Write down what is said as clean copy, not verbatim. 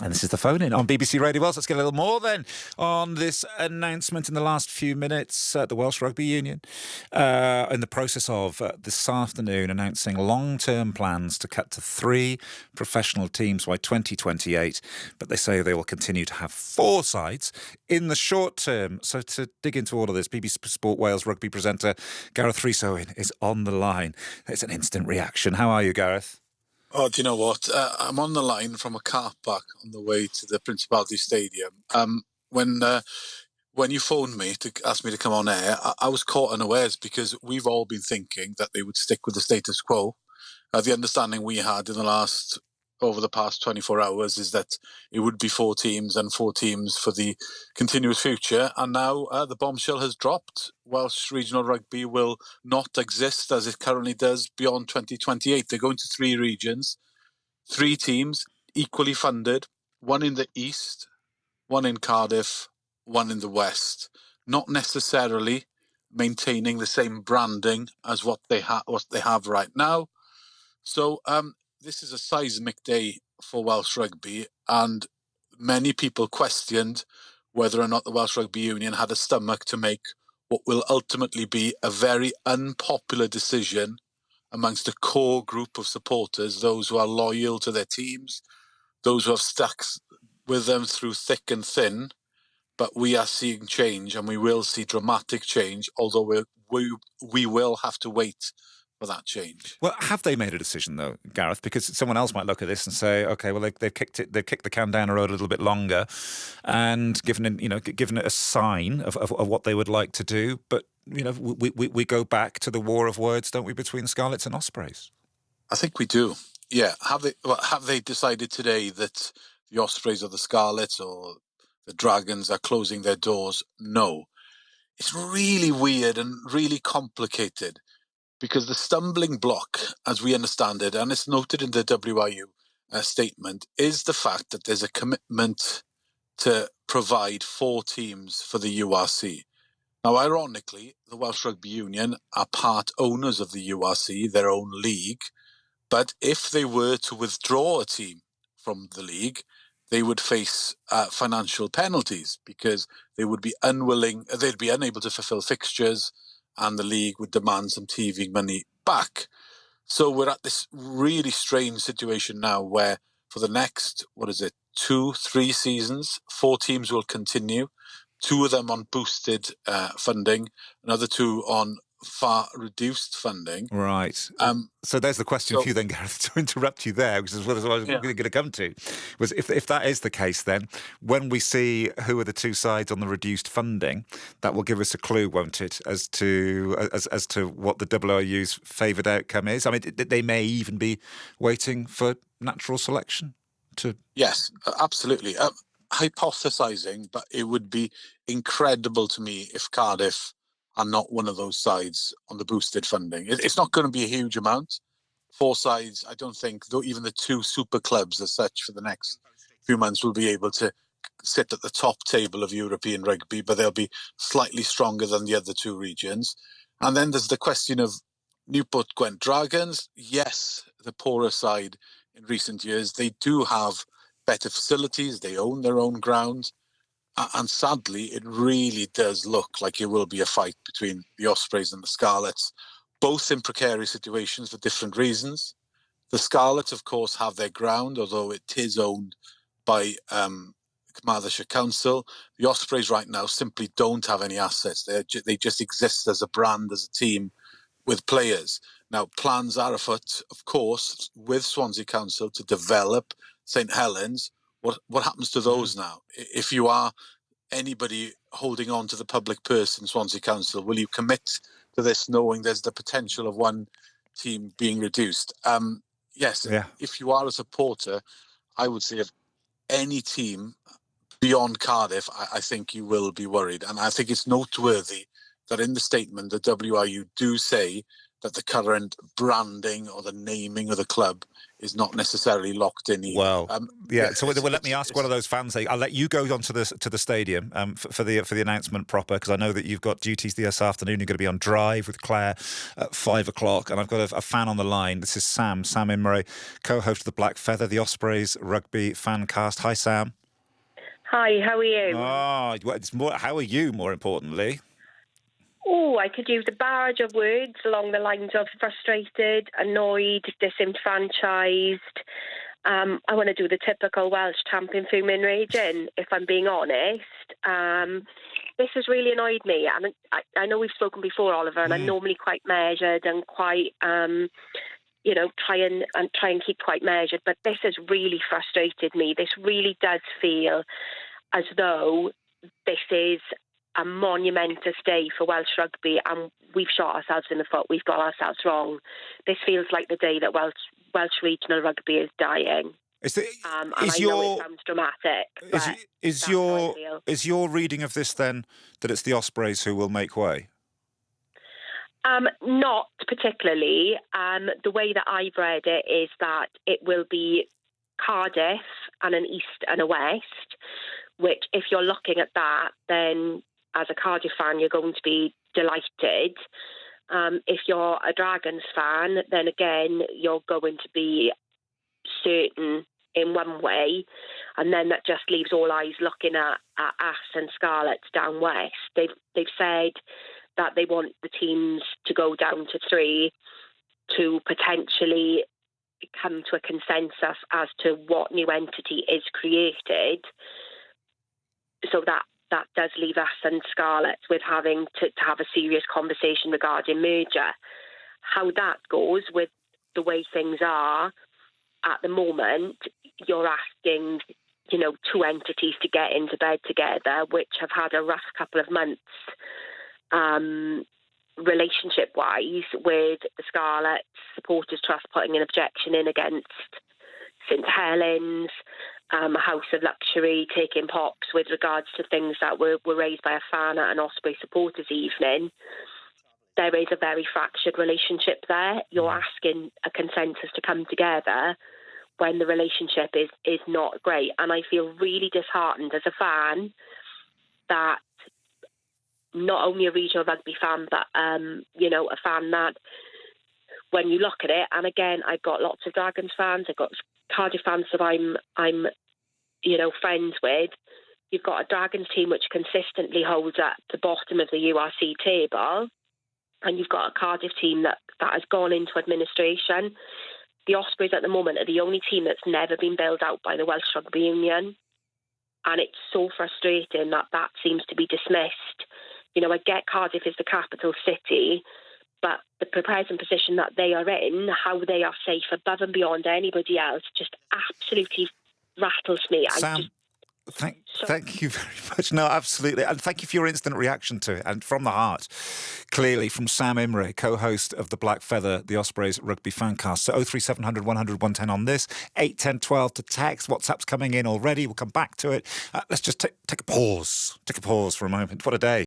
And this is the phone in on BBC Radio Wales. Let's get a little more then on this announcement in the last few minutes. The Welsh Rugby Union, in the process of this afternoon, announcing long-term plans to cut to 3 professional teams by 2028. But they say they will continue to have 4 sides in the short term. So to dig into all of this, BBC Sport Wales rugby presenter Gareth Rhys-Owen is on the line. It's an instant reaction. How are you, Gareth? Oh, do you know what? I'm on the line from a car park on the way to the Principality Stadium. When you phoned me to ask me to come on air, I was caught unawares because we've all been thinking that they would stick with the status quo. The understanding we had over the past 24 hours is that it would be 4 teams and 4 teams for the continuous future. And now the bombshell has dropped. Welsh regional rugby will not exist as it currently does beyond 2028. They're going to 3 regions, 3 teams, equally funded, 1 in the east, 1 in Cardiff, 1 in the west. Not necessarily maintaining the same branding as what they have right now. So this is a seismic day for Welsh rugby, and many people questioned whether or not the Welsh Rugby Union had a stomach to make what will ultimately be a very unpopular decision amongst a core group of supporters, those who are loyal to their teams, those who have stuck with them through thick and thin. But we are seeing change, and we will see dramatic change, although we will have to wait for that change. Well, have they made a decision though, Gareth? Because someone else might look at this and say, "Okay, well they've kicked the can down the road a little bit longer, and given it a sign of what they would like to do." But we go back to the war of words, don't we, between Scarlets and Ospreys? I think we do. Yeah. Have they decided today that the Ospreys or the Scarlets or the Dragons are closing their doors? No. It's really weird and really complicated, because the stumbling block, as we understand it, and it's noted in the WRU statement, is the fact that there's a commitment to provide 4 teams for the URC. Now, ironically, the Welsh Rugby Union are part owners of the URC, their own league, but if they were to withdraw a team from the league, they would face financial penalties, because they'd be unable to fulfill fixtures, and the league would demand some TV money back. So we're at this really strange situation now where for the next, 2-3 seasons, 4 teams will continue, 2 of them on boosted funding, another 2 on far reduced funding. Right. So there's the question for you then, Gareth, to interrupt you there, which is what I was going to come to, was if that is the case, then when we see who are the 2 sides on the reduced funding, that will give us a clue, won't it, as to what the WRU's favoured outcome is? I mean, they may even be waiting for natural selection to... Yes, absolutely. Hypothesizing, but it would be incredible to me if Cardiff are not one of those sides on the boosted funding. It's not going to be a huge amount. 4 sides, I don't think, though even the 2 super clubs as such for the next few months will be able to sit at the top table of European rugby, but they'll be slightly stronger than the other 2 regions. And then there's the question of Newport Gwent Dragons. Yes, the poorer side in recent years. They do have better facilities. They own their own ground. And sadly, it really does look like it will be a fight between the Ospreys and the Scarlets, both in precarious situations for different reasons. The Scarlets, of course, have their ground, although it is owned by Carmarthenshire Council. The Ospreys right now simply don't have any assets. They just exist as a brand, as a team with players. Now, plans are afoot, of course, with Swansea Council to develop St Helens. What happens to those now? If you are anybody holding on to the public purse in Swansea Council, will you commit to this knowing there's the potential of one team being reduced? Yes, yeah. If you are a supporter, I would say if any team beyond Cardiff, I think you will be worried. And I think it's noteworthy that in the statement, the WRU do say that the current branding or the naming of the club is not necessarily locked in either. Well, So let me ask one of those fans. I'll let you go onto the stadium for the announcement proper, because I know that you've got duties this afternoon. You're going to be on Drive with Claire at 5:00, and I've got a fan on the line. This is Sam Imray, co-host of the Black Feather, the Ospreys rugby fan cast. Hi, Sam. Hi, how are you? How are you? More importantly. Oh, I could use a barrage of words along the lines of frustrated, annoyed, disenfranchised. I want to do the typical Welsh Tamping, Fuming, raging, if I'm being honest. This has really annoyed me. And I know we've spoken before, Oliver, and I'm normally quite measured and quite, try and keep quite measured. But this has really frustrated me. This really does feel as though this is a monumentous day for Welsh rugby, and we've shot ourselves in the foot. We've got ourselves wrong. This feels like the day that Welsh regional rugby is dying. I know it sounds dramatic. Is your reading of this then that it's the Ospreys who will make way? Not particularly. The way that I've read it is that it will be Cardiff and an East and a West, which if you're looking at that, then as a Cardiff fan, you're going to be delighted. If you're a Dragons fan, then again, you're going to be certain in one way. And then that just leaves all eyes looking at us and Scarlets down west. They've said that they want the teams to go down to 3 to potentially come to a consensus as to what new entity is created. So that does leave us and Scarlets with having to have a serious conversation regarding merger. How that goes with the way things are at the moment, you're asking, 2 entities to get into bed together, which have had a rough couple of months relationship-wise, with the Scarlets Supporters Trust putting an objection in against St Helens, House of Luxury taking pops with regards to things that were raised by a fan at an Osprey supporters evening. There is a very fractured relationship there. You're asking a consensus to come together when the relationship is not great. And I feel really disheartened as a fan that not only a regional rugby fan, but, a fan that when you look at it, and again, I've got lots of Dragons fans, I've got Cardiff fans that I'm friends with. You've got a Dragons team which consistently holds at the bottom of the URC table, and you've got a Cardiff team that has gone into administration. The Ospreys at the moment are the only team that's never been bailed out by the Welsh Rugby Union, and it's so frustrating that seems to be dismissed. I get Cardiff is the capital city, but the present position that they are in, how they are safe above and beyond anybody else, just absolutely rattles me. Sam, thank you very much. No, absolutely. And thank you for your instant reaction to it. And from the heart, clearly, from Sam Imray, co-host of the Black Feather, the Ospreys rugby fancast. So 03700 100 110 on this, 81012 to text. WhatsApp's coming in already. We'll come back to it. Let's just take a pause. Take a pause for a moment. What a day.